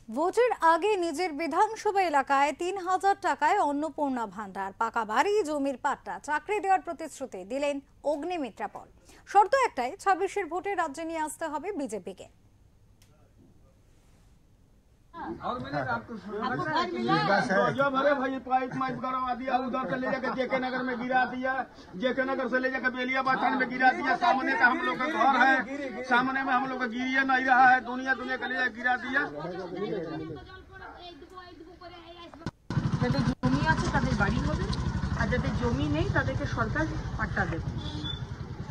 ভোটের আগে নিজের বিধানসভা এলাকায় ৩,০০০ টাকায় অন্নপূর্ণা ভান্ডার, পাকা বাড়ি, জমির পাট্টা, চাকরি দেওয়ার প্রতিশ্রুতি দিলেন অগ্নিমিত্রা পল। শর্ত একটাই, ২৬-এর ভোটে রাজ্যে নিয়ে আসতে হবে বিজেপিকে। और मैंने आपको जो भरे भाई पाइप माइप करवा दिया, उधर से ले जाकर जेके नगर में गिरा दिया, जेके नगर से ले जाकर बेलियाबाद थाने में गिरा दिया। सामने का हम लोग का घर है, सामने में हम लोग का गिरिए नहीं रहा है, दुनिया दुनिया के लिए गिरा दिया। যাদের জমি আছে তাদের বাড়ি হবে, আর যাদের জমি নেই তাদেরকে সরকার পাট্টা দেবে।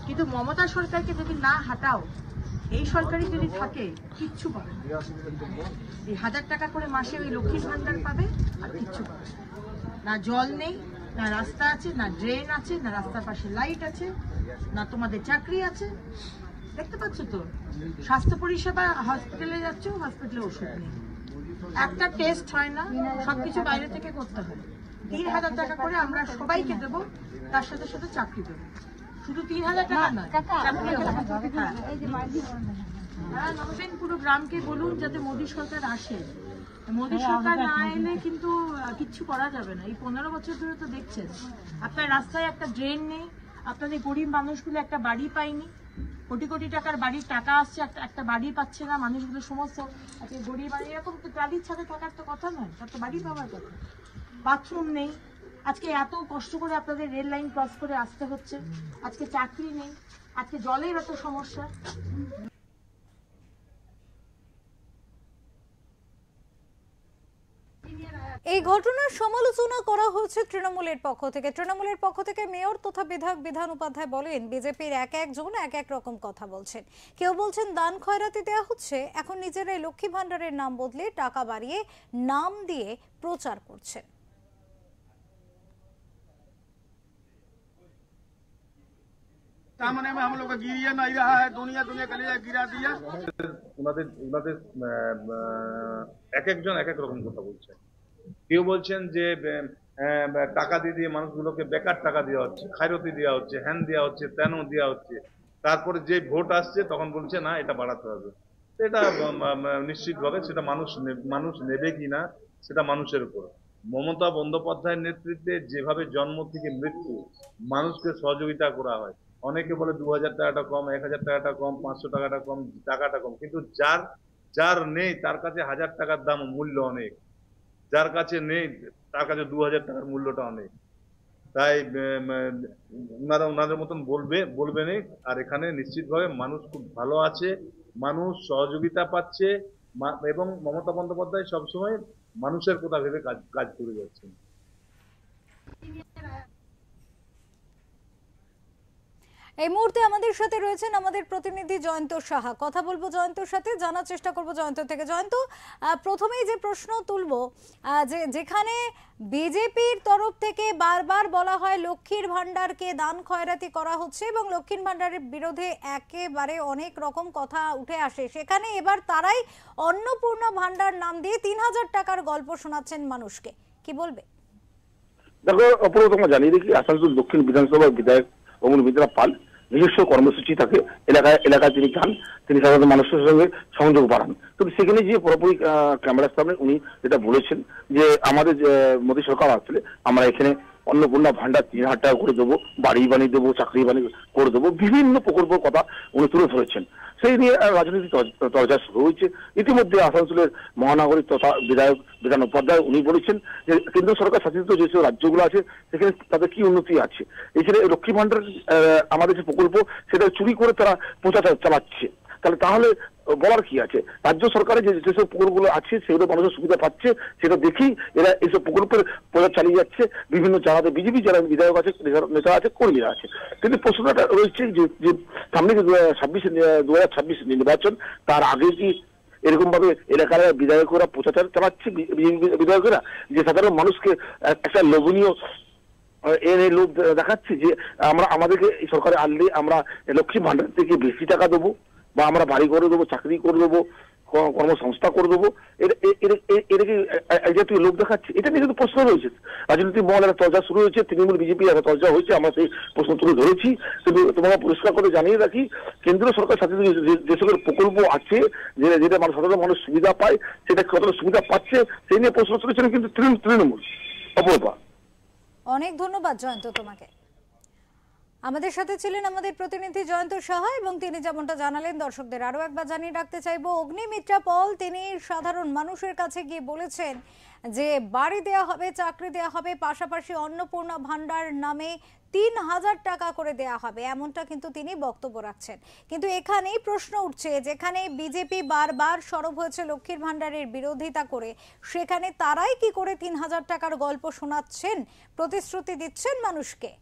কিন্তু মমতা সরকারকে যদি না হাঁটাও, এই সরকারি যদি থাকে কিচ্ছু পাবে না। এই ১০০০ টাকা করে মাসে ওই লক্ষ্মীর ভান্ডার পাবে, আর কিচ্ছু পাবে না। জল নেই, না রাস্তা আছে, না ড্রেন আছে, না রাস্তার পাশে লাইট আছে, না তোমাদের চাকরি আছে। দেখতে পাচ্ছ তো, স্বাস্থ্য পরিষেবা, হসপিটালে যাচ্ছ, হসপিটালে ওষুধ নেই, একটা টেস্ট হয় না, সবকিছু বাইরে থেকে করতে হয়। ৩,০০০ টাকা করে আমরা সবাইকে দেবো, তার সাথে সাথে চাকরি দেবো। শুধু ৩,০০০ টাকা নয়, পুরো গ্রামকে বলুন যাতে মোদী সরকার আসে। মোদী সরকার না এলে কিন্তু কিচ্ছু করা যাবে না। এই ১৫ বছর ধরে তো দেখছেন, আপনার রাস্তায় একটা ড্রেন নেই, আপনাদের গরিব মানুষগুলো একটা বাড়ি পায়নি, কোটি কোটি টাকার বাড়ির টাকা আসছে, একটা বাড়ি পাচ্ছে না মানুষগুলো। সমস্ত গরিব বাড়ি, এরকম তো টালির ছাদে থাকার তো কথা নয়, তার তো বাড়ি পাওয়ার কথা। বাথরুম নেই, আজকে এত কষ্ট করে আপনাদের রেল লাইন ক্রস করে আসতে হচ্ছে, আজকে চাকরি নেই, আজকে জলের এত সমস্যা। এই ঘটনার সমালোচনা করা হয়েছে তৃণমূলের পক্ষ থেকে মেয়র তথা বিধায়ক বিধান উপাধ্যায় বলেন, বিজেপির এক একজন এক এক রকম কথা বলছেন। কেউ বলছেন দান খয়রাতি দেওয়া হচ্ছে, এখন নিজেরাই লক্ষ্মী ভান্ডারের নাম বদলে টাকা বাড়িয়ে নাম দিয়ে প্রচার করছেন। सामने में हम लोग का गिरिए नहीं रहा है, दुनिया दुनिया के लिए गिरा दिया। ওনাদের এক একজন এক এক রকম কথা বলছেন। কেউ বলছেন যে টাকা দিয়ে মানুষগুলোকে বেকার টাকা দেওয়া হচ্ছে, খায়রতি দেওয়া হচ্ছে, হ্যান দেওয়া হচ্ছে, তেন দেওয়া হচ্ছে। তারপরে যে ভোট আসছে তখন বলছে না এটা বাড়াতে হবে। এটা নিশ্চিতভাবে সেটা মানুষ নেবে কিনা সেটা মানুষের উপর। মমতা বন্দ্যোপাধ্যায়ের নেতৃত্বে যেভাবে জন্ম থেকে মৃত্যু মানুষকে সহযোগিতা করা হয়, অনেকে বলে ২,০০০ টাকাটা কম, ১,০০০ টাকাটা কম, ৫০০ টাকাটা কম, টাকাটা কম, কিন্তু যার নেই তার কাছে ১,০০০ টাকার দাম মূল্য অনেক, যার কাছে নেই তার কাছে ২,০০০ টাকার মূল্যটা অনেক। তাই ওনাদের মতন বলবে নেই। আর এখানে নিশ্চিতভাবে মানুষ খুব ভালো আছে, মানুষ সহযোগিতা পাচ্ছে, এবং মমতা বন্দ্যোপাধ্যায় সবসময় মানুষের কথা ভেবে কাজ করে যাচ্ছেন। এই মুহূর্তে আমাদের সাথে রয়েছেন আমাদের প্রতিনিধি জয়ন্ত সাহা। কথা বলবো জয়ন্তর সাথে, জানার চেষ্টা করবো জয়ন্ত থেকে। জয়ন্ত, প্রথমেই যে প্রশ্ন তুলবো, যেখানে বিজেপির তরফ থেকে বারবার বলা হয় লক্ষ্মীর ভান্ডারকে দান খয়রাতি করা হচ্ছে এবং লক্ষ্মীর ভান্ডারের বিরুদ্ধে একেবারে অনেক রকম কথা উঠে আসে, সেখানে এবার তারাই অন্নপূর্ণা ভান্ডার নাম দিয়ে ৩,০০০ টাকার গল্প শোনাচ্ছেন মানুষকে, কি বলবে? দেখো, প্রথম জানিয়ে দেখি, আসানসোল দক্ষিণ বিধানসভার বিধায়ক অগ্নিমিত্রা পাল নিজস্ব কর্মসূচি থাকে, এলাকায় তিনি যান, তিনি সাধারণ মানুষের সঙ্গে সংযোগ বাড়ান। কিন্তু সেখানে যে পুরোপুরি ক্যামেরার সামনে উনি যেটা বলেছেন যে আমাদের মোদী সরকার আসলে আমরা এখানে অন্নপূর্ণা ভান্ডার ৩,০০০ টাকা করে দেবো, বাড়ি বানিয়ে দেবো, চাকরি বানিয়ে করে দেবো, বিভিন্ন প্রকল্পের কথা উনি তুলে ধরেছেন। সেই নিয়ে রাজনীতি চর্চা শুরু হয়েছে। ইতিমধ্যে আসানসোলের মহানগরী তথা বিধায়ক বিধান উপাধ্যায় উনি বলেছেন যে কেন্দ্র সরকার শাসিত যেসব রাজ্যগুলো আছে সেখানে তাদের কি উন্নতি আছে, এখানে লক্ষ্মী ভান্ডার আমাদের যে প্রকল্প সেটা চুরি করে তারা প্রচার চালাচ্ছে। তাহলে বলার কি আছে? রাজ্য সরকারের যেসব প্রকল্পগুলো আছে সেগুলো মানুষের সুবিধা পাচ্ছে, সেটা দেখেই এরা এইসব প্রকল্পের প্রচার চালিয়ে যাচ্ছে। বিভিন্ন জায়গাতে বিজেপি যারা বিধায়ক আছে, নেতা আছে, কর্মীরা আছে। কিন্তু প্রশ্নটা রয়েছে যে সামনে ২০২৬ নির্বাচন, তার আগে কি এরকম ভাবে এলাকার বিধায়করা প্রচার চালাচ্ছে, বিধায়কেরা যে সাধারণ মানুষকে একটা লোভনীয় লোভ দেখাচ্ছে যে আমাদেরকে এই সরকারে আনলে আমরা লক্ষ্মী ভান্ডার থেকে বেশি টাকা দেবো, বা আমরা বাড়ি করে দেবো, চাকরি করে দেবো, কর্মসংস্থা করে দেবো, এটা কি এই জাতীয় লোক দেখাচ্ছে? এটা নিয়ে কিন্তু প্রশ্ন রয়েছে। রাজনৈতিক মহল একটা চর্চা শুরু হয়েছে, তৃণমূল বিজেপি একটা চর্চা হয়েছে, আমরা সেই প্রশ্ন তুলে ধরেছি। কিন্তু তোমাকে পরিষ্কার করে জানিয়ে রাখি, কেন্দ্রীয় সরকার সাথে যে সকল প্রকল্প আছে যেটা সাধারণ মানুষ সুবিধা পায়, সেটা কতটা সুবিধা পাচ্ছে সেই নিয়ে প্রশ্ন তুলেছেন কিন্তু তৃণমূল। অপরপা, অনেক ধন্যবাদ জয়ন্ত তোমাকে। আমাদের সাথে ছিলেন আমাদের প্রতিনিধি জয়ন্ত সাহা এবং তিনি যেমনটা জানালেন, দর্শকদের আরো একবার জানিয়ে রাখতে চাইবো, অগ্নিমিত্রা পল তিনি সাধারণ মানুষের কাছে গিয়ে বলেছেন যে বাড়ি দেয়া হবে, চাকরি দেয়া হবে, পাশাপাশি অন্নপূর্ণা ভান্ডার নামে ৩,০০০ টাকা করে দেয়া হবে, এমনটা কিন্তু তিনি বক্তব্য রাখছেন। কিন্তু এখানেই প্রশ্ন উঠছে, যেখানে বিজেপি বারবার সরব হয়েছে লক্ষ্মীর ভান্ডারের বিরোধিতা করে, সেখানে তারাই কি করে ৩,০০০ টাকার গল্প শোনাচ্ছেন, প্রতিশ্রুতি দিচ্ছেন মানুষকে।